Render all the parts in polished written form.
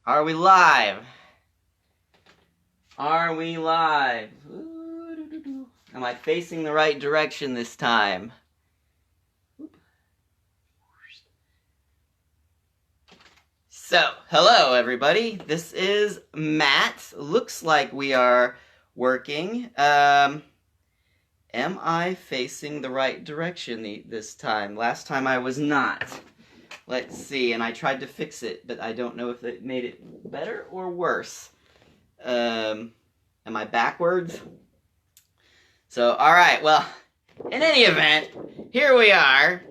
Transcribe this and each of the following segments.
Are we live? Are we live? Am I facing the right direction this time? So, hello everybody. This is Matt. Looks like we are working. Am I facing the right direction this time? Last time I was not. Let's see, and I tried to fix it, but I don't know if it made it better or worse. Am I backwards? So, alright, well, in any event, here we are,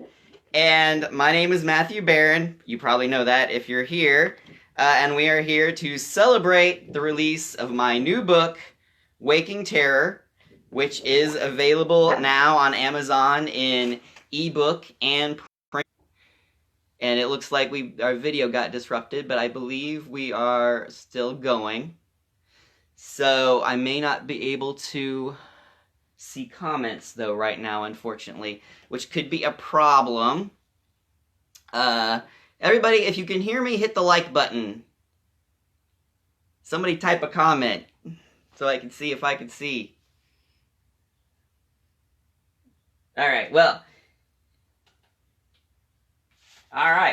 and my name is Matthew Barron. You probably know that if you're here, and we are here to celebrate the release of my new book, Waking Terror, which is available now on Amazon in ebook and print. And it looks like our video got disrupted, but I believe we are still going. So I may not be able to see comments though right now, unfortunately, which could be a problem. Everybody, if you can hear me, hit the like button. Somebody type a comment so I can see if I can see. Alright,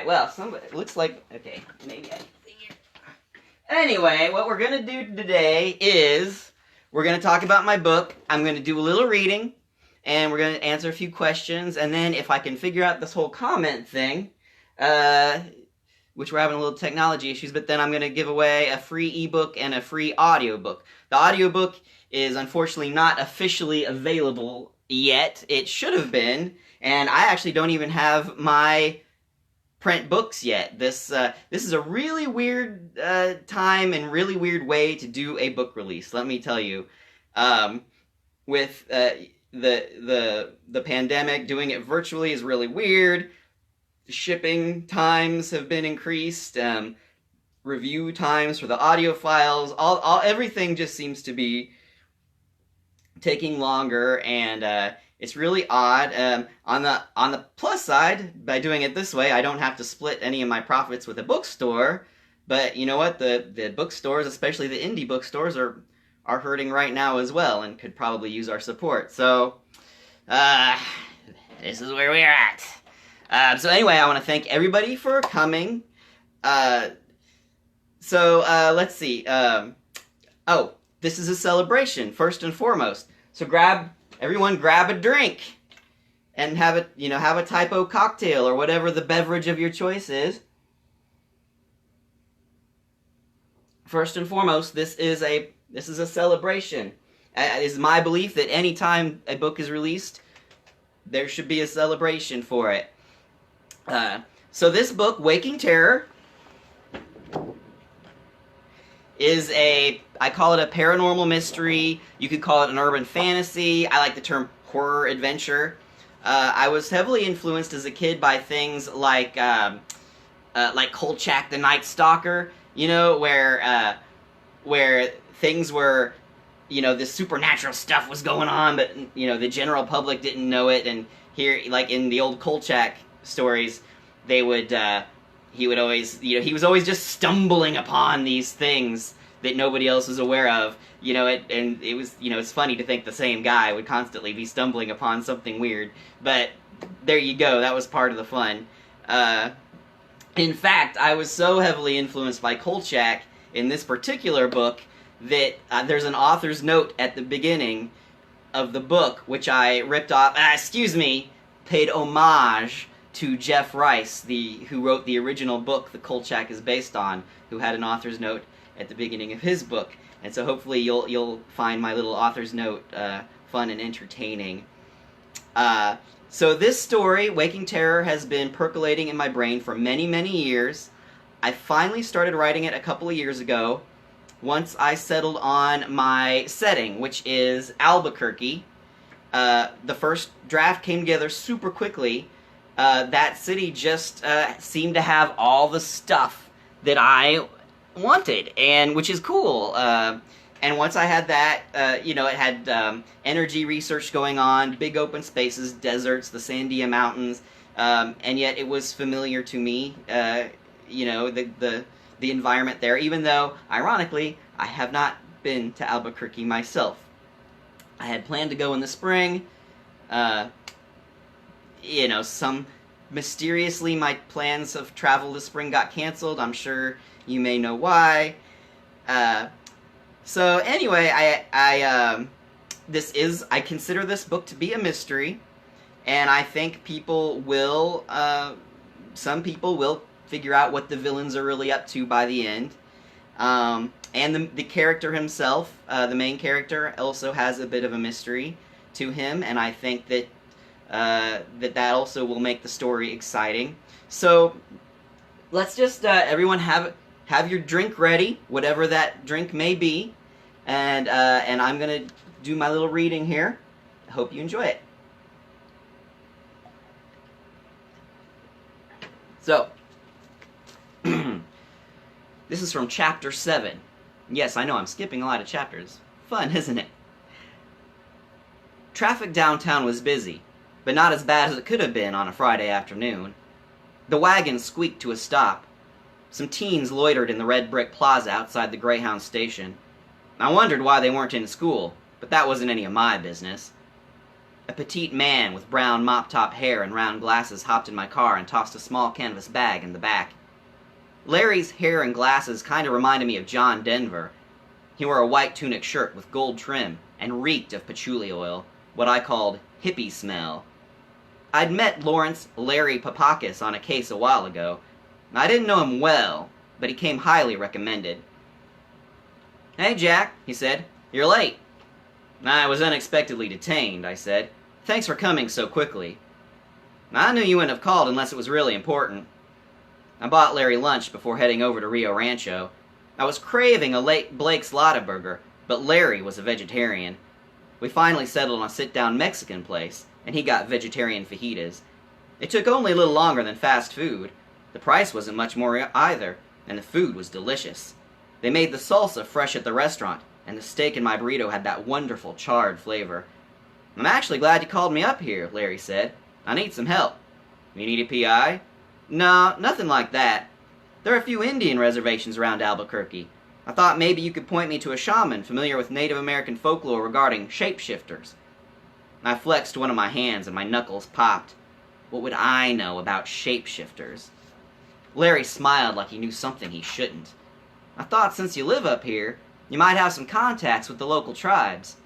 well, somebody, it looks like, okay, maybe I can see it. Anyway, what we're going to do today is we're going to talk about my book. I'm going to do a little reading, and we're going to answer a few questions, and then if I can figure out this whole comment thing, which we're having a little technology issues, but then I'm going to give away a free ebook and a free audiobook. The audiobook is unfortunately not officially available yet. It should have been, and I actually don't even have my print books yet. This is a really weird time and really weird way to do a book release, let me tell you. With the pandemic, doing it virtually is really weird. Shipping times have been increased. Review times for the audio files, everything just seems to be taking longer, and it's really odd. On the plus side, by doing it this way, I don't have to split any of my profits with a bookstore. But you know what? The bookstores, especially the indie bookstores, are hurting right now as well, and could probably use our support. So, this is where we're at. So anyway, I want to thank everybody for coming. Let's see. This is a celebration, first and foremost. So everyone grab a drink and have a typo cocktail or whatever the beverage of your choice is. First and foremost, this is a celebration. It is my belief that any time a book is released, there should be a celebration for it. So this book, Waking Terror, is I call it a paranormal mystery. You could call it an urban fantasy. I like the term horror adventure. I was heavily influenced as a kid by things like Kolchak the Night Stalker, where things were, this supernatural stuff was going on, but, the general public didn't know it. And here, like in the old Kolchak stories, he would always, he was always just stumbling upon these things that nobody else was aware of, and it was, it's funny to think the same guy would constantly be stumbling upon something weird, but there you go, that was part of the fun. In fact, I was so heavily influenced by Kolchak in this particular book that there's an author's note at the beginning of the book, which I ripped off, paid homage to Jeff Rice, who wrote the original book the Kolchak is based on, who had an author's note at the beginning of his book. And so hopefully you'll find my little author's note fun and entertaining. So this story, Waking Terror, has been percolating in my brain for many, many years. I finally started writing it a couple of years ago, once I settled on my setting, which is Albuquerque. The first draft came together super quickly. That city just seemed to have all the stuff that I wanted, and which is cool. And once I had that, it had energy research going on, big open spaces, deserts, the Sandia Mountains, and yet it was familiar to me. The the environment there, even though, ironically, I have not been to Albuquerque myself. I had planned to go in the spring. Some mysteriously my plans of travel this spring got canceled. I'm sure you may know why. So anyway, I consider this book to be a mystery, and I think some people will figure out what the villains are really up to by the end. And the character himself, the main character, also has a bit of a mystery to him, and I think that that also will make the story exciting. So let's just everyone have your drink ready, whatever that drink may be, and I'm gonna do my little reading here. I hope you enjoy it. So, this is from Chapter 7. Yes, I know, I'm skipping a lot of chapters. Fun, isn't it? Traffic downtown was busy, but not as bad as it could have been on a Friday afternoon. The wagon squeaked to a stop. Some teens loitered in the red brick plaza outside the Greyhound station. I wondered why they weren't in school, but that wasn't any of my business. A petite man with brown mop-top hair and round glasses hopped in my car and tossed a small canvas bag in the back. Larry's hair and glasses kind of reminded me of John Denver. He wore a white tunic shirt with gold trim and reeked of patchouli oil, what I called hippie smell. I'd met Lawrence Larry Papakis on a case a while ago. I didn't know him well, but he came highly recommended. "Hey, Jack," he said. "You're late." "I was unexpectedly detained," I said. "Thanks for coming so quickly." "I knew you wouldn't have called unless it was really important." I bought Larry lunch before heading over to Rio Rancho. I was craving a late Blake's Lotta burger, but Larry was a vegetarian. We finally settled on a sit-down Mexican place, and he got vegetarian fajitas. It took only a little longer than fast food. The price wasn't much more either, and the food was delicious. They made the salsa fresh at the restaurant, and the steak in my burrito had that wonderful charred flavor. "I'm actually glad you called me up here," Larry said. "I need some help." "You need a PI?" "No, nothing like that. There are a few Indian reservations around Albuquerque. I thought maybe you could point me to a shaman familiar with Native American folklore regarding shapeshifters." I flexed one of my hands and my knuckles popped. What would I know about shapeshifters? Larry smiled like he knew something he shouldn't. "I thought since you live up here, you might have some contacts with the local tribes."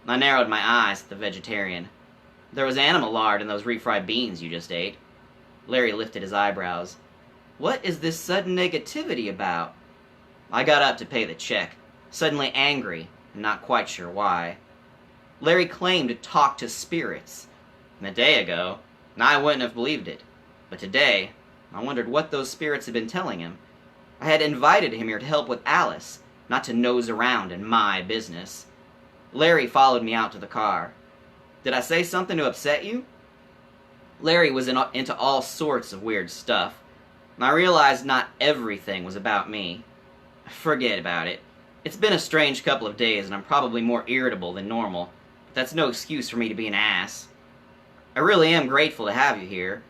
I narrowed my eyes at the vegetarian. "There was animal lard in those refried beans you just ate." Larry lifted his eyebrows. "What is this sudden negativity about?" I got up to pay the check, suddenly angry and not quite sure why. Larry claimed to talk to spirits. A day ago, I wouldn't have believed it. But today, I wondered what those spirits had been telling him. I had invited him here to help with Alice, not to nose around in my business. Larry followed me out to the car. "Did I say something to upset you?" Larry was into all sorts of weird stuff. I realized not everything was about me. Forget about it. It's been a strange couple of days, and I'm probably more irritable than normal. But that's no excuse for me to be an ass. I really am grateful to have you here.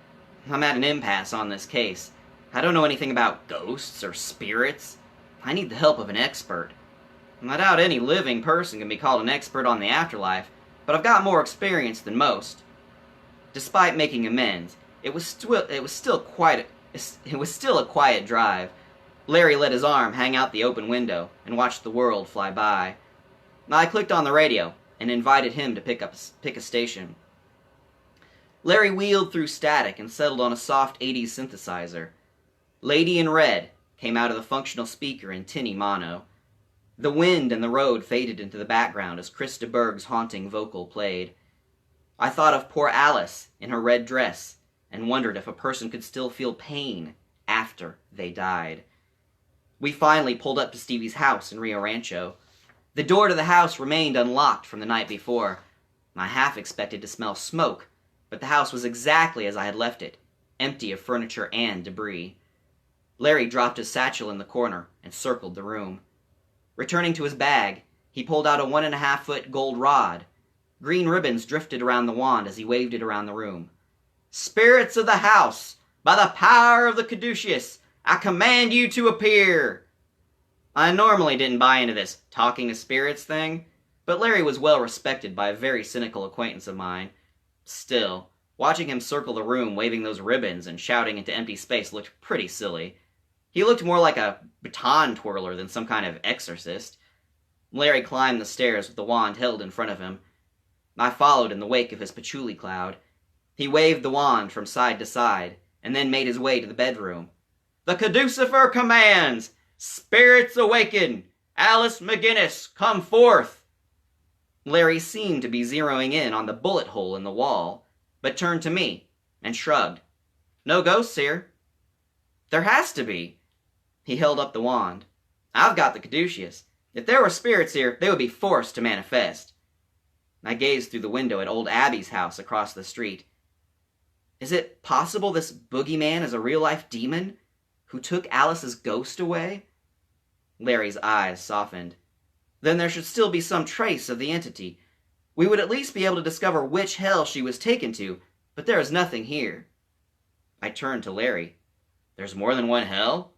I'm at an impasse on this case. I don't know anything about ghosts or spirits. I need the help of an expert. I doubt any living person can be called an expert on the afterlife, but I've got more experience than most. Despite making amends, it was still a quiet drive. Larry let his arm hang out the open window and watched the world fly by. I clicked on the radio and invited him to pick a station. Larry wheeled through static and settled on a soft 80s synthesizer. Lady in Red came out of the functional speaker in tinny mono. The wind and the road faded into the background as Chris de Burgh's haunting vocal played. I thought of poor Alice in her red dress and wondered if a person could still feel pain after they died. We finally pulled up to Stevie's house in Rio Rancho. The door to the house remained unlocked from the night before. I half expected to smell smoke, but the house was exactly as I had left it, empty of furniture and debris. Larry dropped his satchel in the corner and circled the room. Returning to his bag, he pulled out a 1.5-foot gold rod. Green ribbons drifted around the wand as he waved it around the room. "Spirits of the house, by the power of the caduceus, I command you to appear! I normally didn't buy into this talking to spirits thing, but Larry was well respected by a very cynical acquaintance of mine. Still, watching him circle the room waving those ribbons and shouting into empty space looked pretty silly. He looked more like a baton twirler than some kind of exorcist. Larry climbed the stairs with the wand held in front of him. I followed in the wake of his patchouli cloud. He waved the wand from side to side, and then made his way to the bedroom. "The Caducifer commands! Spirits awaken! Alice McGinnis, come forth!" Larry seemed to be zeroing in on the bullet hole in the wall, but turned to me and shrugged. "No ghosts here." "There has to be." He held up the wand. "I've got the caduceus. If there were spirits here, they would be forced to manifest." I gazed through the window at old Abby's house across the street. Is it possible this boogeyman is a real-life demon who took Alice's ghost away? Larry's eyes softened. Then there should still be some trace of the entity. We would at least be able to discover which hell she was taken to, but there is nothing here. I turned to Larry. "There's more than one hell?"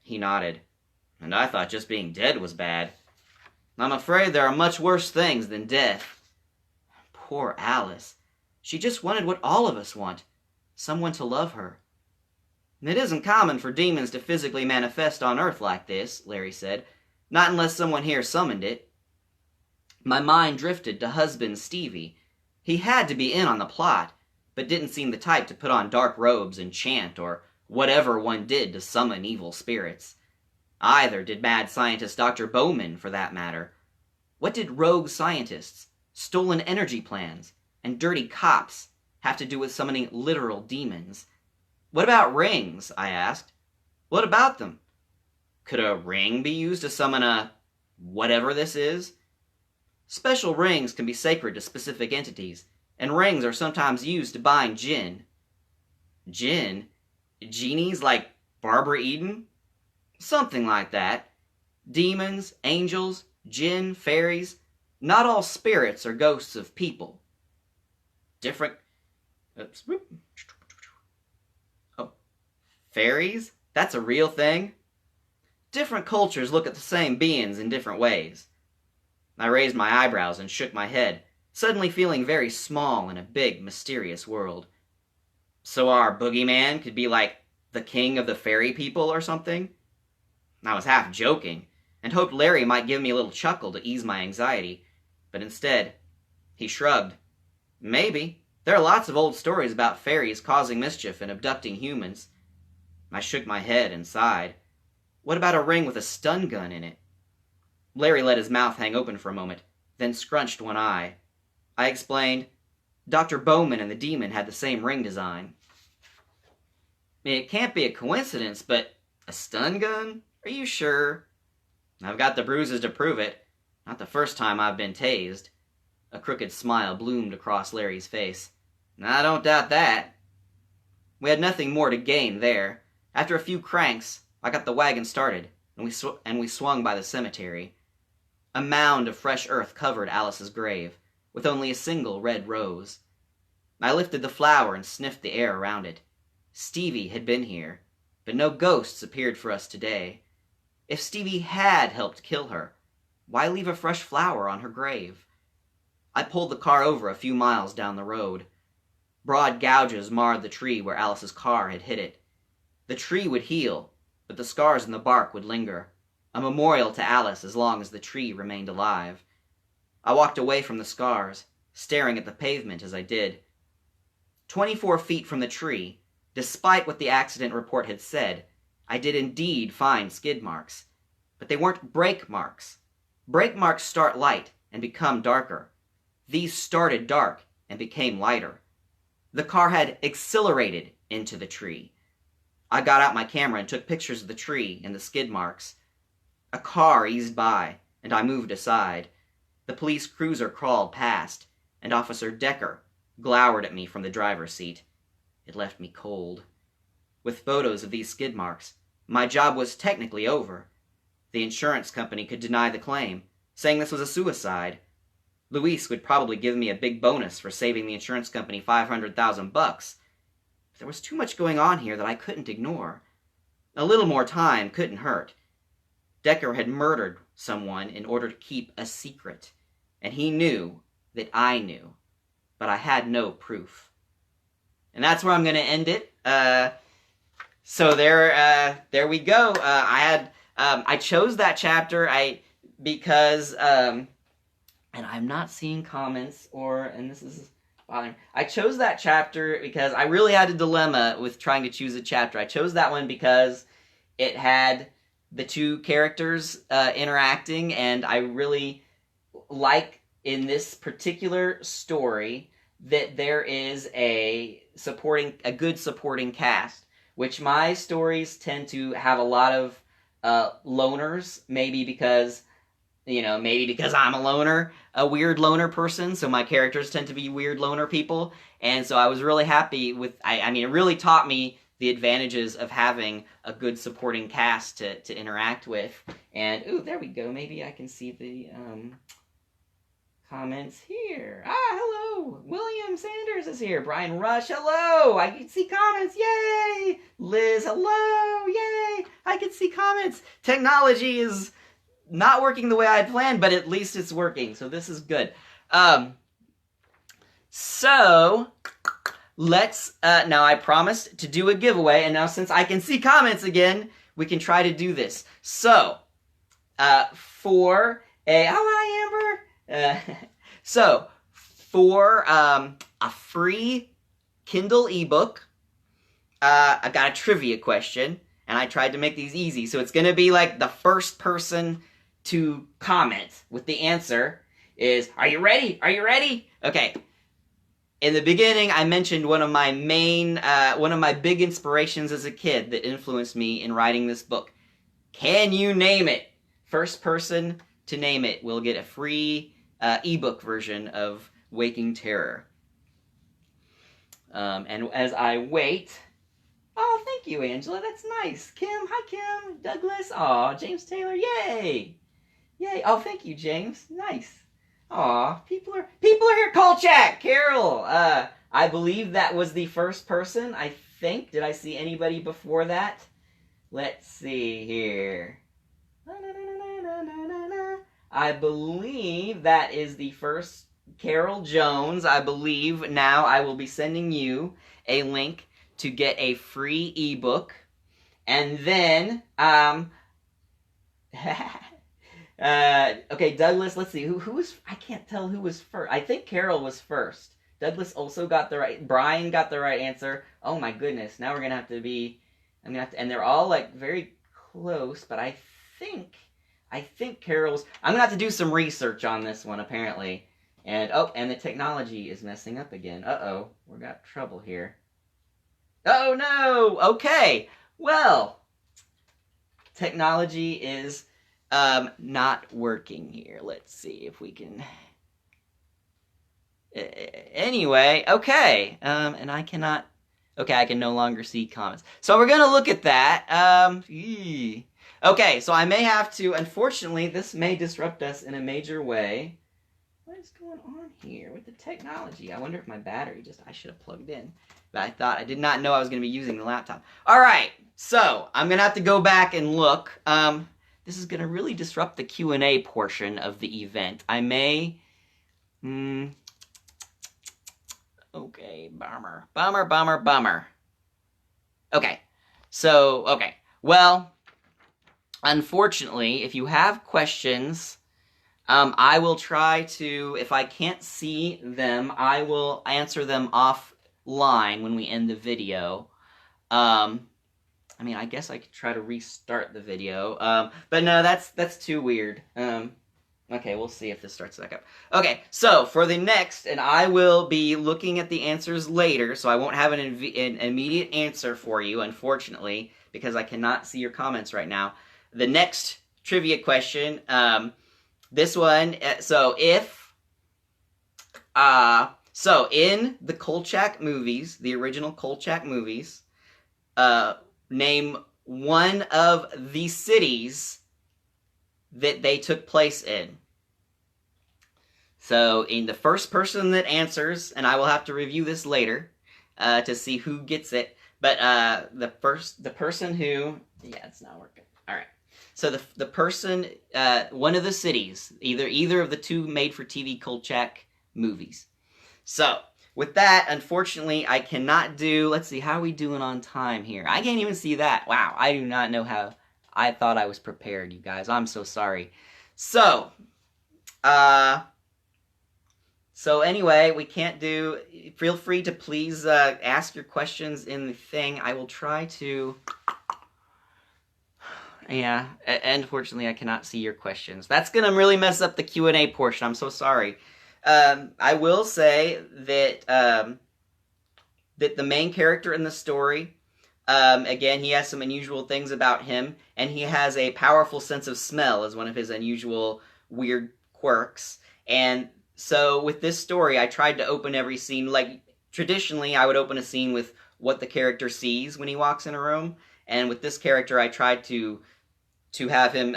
He nodded. "And I thought just being dead was bad." "I'm afraid there are much worse things than death." Poor Alice. She just wanted what all of us want. Someone to love her. "It isn't common for demons to physically manifest on Earth like this," Larry said. "Not unless someone here summoned it." My mind drifted to husband Stevie. He had to be in on the plot, but didn't seem the type to put on dark robes and chant, or whatever one did to summon evil spirits. Either did mad scientist Dr. Bowman, for that matter. What did rogue scientists, stolen energy plans, and dirty cops have to do with summoning literal demons? "What about rings?" I asked. "What about them?" "Could a ring be used to summon a whatever this is?" "Special rings can be sacred to specific entities, and rings are sometimes used to bind jinn." "Jinn? Genies like Barbara Eden?" "Something like that. Demons, angels, jinn, fairies. Not all spirits are ghosts of people." Different... Oh. Fairies? That's a real thing? Different cultures look at the same beings in different ways. I raised my eyebrows and shook my head, suddenly feeling very small in a big, mysterious world. So our boogeyman could be like the king of the fairy people or something? I was half joking, and hoped Larry might give me a little chuckle to ease my anxiety, but instead, he shrugged. "Maybe. There are lots of old stories about fairies causing mischief and abducting humans." I shook my head and sighed. "What about a ring with a stun gun in it?" Larry let his mouth hang open for a moment, then scrunched one eye. I explained, "Dr. Bowman and the demon had the same ring design." "It can't be a coincidence, but a stun gun? Are you sure?" "I've got the bruises to prove it. Not the first time I've been tased." A crooked smile bloomed across Larry's face. "I don't doubt that." We had nothing more to gain there. After a few cranks, I got the wagon started, and we swung by the cemetery. A mound of fresh earth covered Alice's grave, with only a single red rose. I lifted the flower and sniffed the air around it. Stevie had been here, but no ghosts appeared for us today. If Stevie had helped kill her, why leave a fresh flower on her grave? I pulled the car over a few miles down the road. Broad gouges marred the tree where Alice's car had hit it. The tree would heal, but the scars in the bark would linger, a memorial to Alice as long as the tree remained alive. I walked away from the scars, staring at the pavement as I did. 24 feet from the tree, despite what the accident report had said, I did indeed find skid marks. But they weren't brake marks. Brake marks start light and become darker. These started dark and became lighter. The car had accelerated into the tree. I got out my camera and took pictures of the tree and the skid marks. A car eased by, and I moved aside. The police cruiser crawled past, and Officer Decker glowered at me from the driver's seat. It left me cold. With photos of these skid marks, my job was technically over. The insurance company could deny the claim, saying this was a suicide. Luis would probably give me a big bonus for saving the insurance company $500,000. There was too much going on here that I couldn't ignore. A little more time couldn't hurt. Decker had murdered someone in order to keep a secret, and he knew that I knew, but I had no proof. And that's where I'm going to end it. So there we go. I chose that chapter because and I'm not seeing comments and this is bothering me. I chose that chapter because I really had a dilemma with trying to choose a chapter. I chose that one because it had the two characters interacting, and I really like in this particular story that there is a good supporting cast, which my stories tend to have a lot of loners, maybe because I'm a loner, a weird loner person, so my characters tend to be weird loner people, and so I was really happy with, it really taught me the advantages of having a good supporting cast to interact with. And, ooh, there we go, maybe I can see the comments here. Hello! William Sanders is here. Brian Rush, hello! I can see comments, yay! Liz, hello! Yay! I can see comments. Technology is not working the way I had planned, but at least it's working, so this is good. So let's, now I promised to do a giveaway, and now since I can see comments again, we can try to do this. So, for a free Kindle ebook, I've got a trivia question, and I tried to make these easy, so it's going to be like the first person to comment with the answer is, are you ready? Are you ready? Okay. In the beginning, I mentioned one of my big inspirations as a kid that influenced me in writing this book. Can you name it? First person to name it will get a free ebook version of Waking Terror. And as I wait, oh, thank you, Angela. That's nice. Kim, hi, Kim. Douglas, aw, James Taylor, yay. Yay. Oh, thank you, James. Nice. Aw, people are here. Kolchak, Carol. I believe that was the first person, I think. Did I see anybody before that? Let's see here. I believe that is the first Carol Jones. I believe now I will be sending you a link to get a free ebook. And then, okay, Douglas, let's see, who was, I can't tell who was first. I think Carol was first. Douglas also got the right, Brian got the right answer. Oh my goodness, now we're gonna have to and they're all like very close, but I think Carol's, I'm gonna have to do some research on this one apparently. And, oh, and the technology is messing up again. Uh-oh, we got trouble here. Oh no, okay, well, technology is not working here. Let's see if we can. Anyway, okay. And I cannot. Okay, I can no longer see comments. So we're gonna look at that. Okay, so I may have to. Unfortunately, this may disrupt us in a major way. What is going on here with the technology? I wonder if my battery I should have plugged in. But I did not know I was gonna be using the laptop. All right, so I'm gonna have to go back and look. This is going to really disrupt the Q&A portion of the event. I may... okay, bummer. Okay, so, okay. Well, unfortunately, if you have questions, I will try to, if I can't see them, I will answer them offline when we end the video. I guess I could try to restart the video, but no, that's too weird. Okay, we'll see if this starts back up. Okay, so for the next, and I will be looking at the answers later, so I won't have an immediate answer for you, unfortunately, because I cannot see your comments right now. The next trivia question, this one, so in the Kolchak movies, the original Kolchak movies, name one of the cities that they took place in. So, in the first person that answers, and I will have to review this later to see who gets it, But the person who, yeah, it's not working. All right. So the person, one of the cities, either of the two made-for-TV Kolchak movies. So with that, unfortunately, I cannot do. Let's see, how are we doing on time here? I can't even see that. Wow, I do not know how. I thought I was prepared, you guys. I'm so sorry. So, so anyway, we can't do. Feel free to please ask your questions in the thing. I will try to. Yeah, unfortunately, I cannot see your questions. That's gonna really mess up the Q&A portion. I'm so sorry. I will say that that the main character in the story, again, he has some unusual things about him, and he has a powerful sense of smell as one of his unusual weird quirks. And so with this story, I tried to open every scene like traditionally I would open a scene with what the character sees when he walks in a room, and with this character, I tried to have him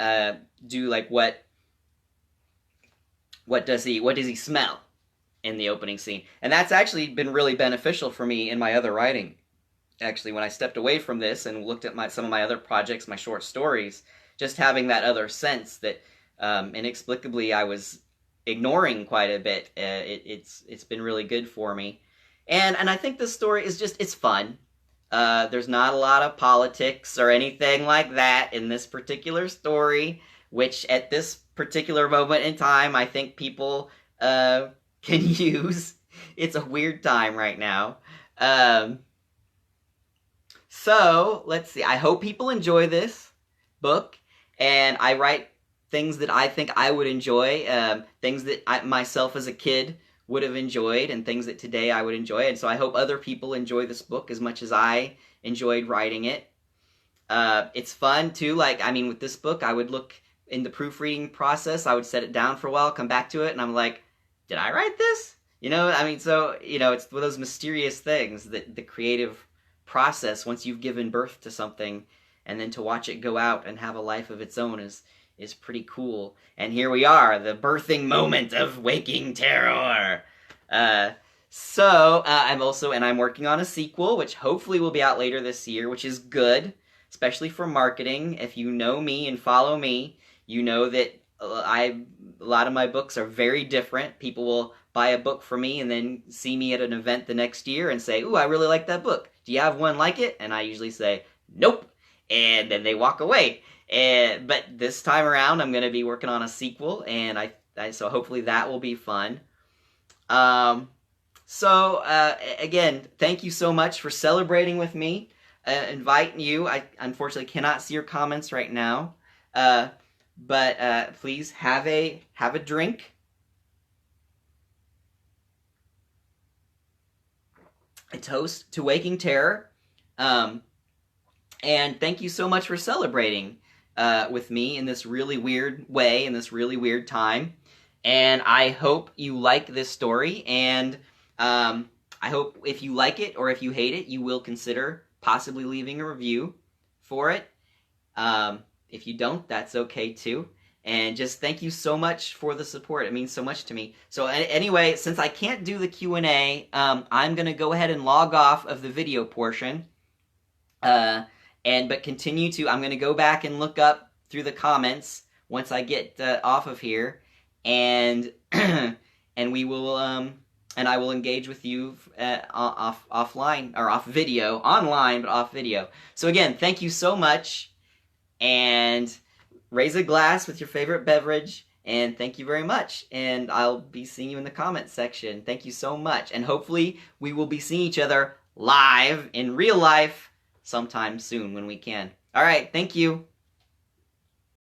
do like what does he smell in the opening scene, and that's actually been really beneficial for me in my other writing. Actually, when I stepped away from this and looked at some of my other projects, my short stories, just having that other sense that inexplicably I was ignoring quite a bit, it's been really good for me, and I think this story is it's fun. There's not a lot of politics or anything like that in this particular story, which at this particular moment in time, I think people can use. It's a weird time right now. So, let's see. I hope people enjoy this book, and I write things that I think I would enjoy, things that I myself as a kid would have enjoyed, and things that today I would enjoy. And so I hope other people enjoy this book as much as I enjoyed writing it. It's fun too. Like, I mean, with this book, I would look in the proofreading process. I would set it down for a while, come back to it, and I'm like, did I write this? You know, I mean, so, you know, it's one of those mysterious things that the creative process, once you've given birth to something, and then to watch it go out and have a life of its own is pretty cool. And here we are, the birthing moment of Waking Terror. I'm working on a sequel, which hopefully will be out later this year, which is good, especially for marketing. If you know me and follow me, you know that a lot of my books are very different. People will buy a book from me and then see me at an event the next year and say, "Ooh, I really like that book. Do you have one like it?" And I usually say, "Nope." And then they walk away. But this time around, I'm going to be working on a sequel, and so hopefully that will be fun. Again, thank you so much for celebrating with me. Inviting you. I unfortunately cannot see your comments right now, but please have a drink. A toast to Waking Terror. And thank you so much for celebrating with me in this really weird way, in this really weird time. And I hope you like this story, and I hope if you like it or if you hate it, you will consider possibly leaving a review for it. If you don't, that's okay too. And just thank you so much for the support. It means so much to me. So anyway, since I can't do the Q&A, I'm going to go ahead and log off of the video portion. But continue to, I'm going to go back and look up through the comments once I get off of here, and we will, and I will engage with you offline, or off video, online, but off video. So again, thank you so much, and raise a glass with your favorite beverage, and thank you very much, and I'll be seeing you in the comments section. Thank you so much, and hopefully we will be seeing each other live in real life sometime soon when we can. All right, thank you.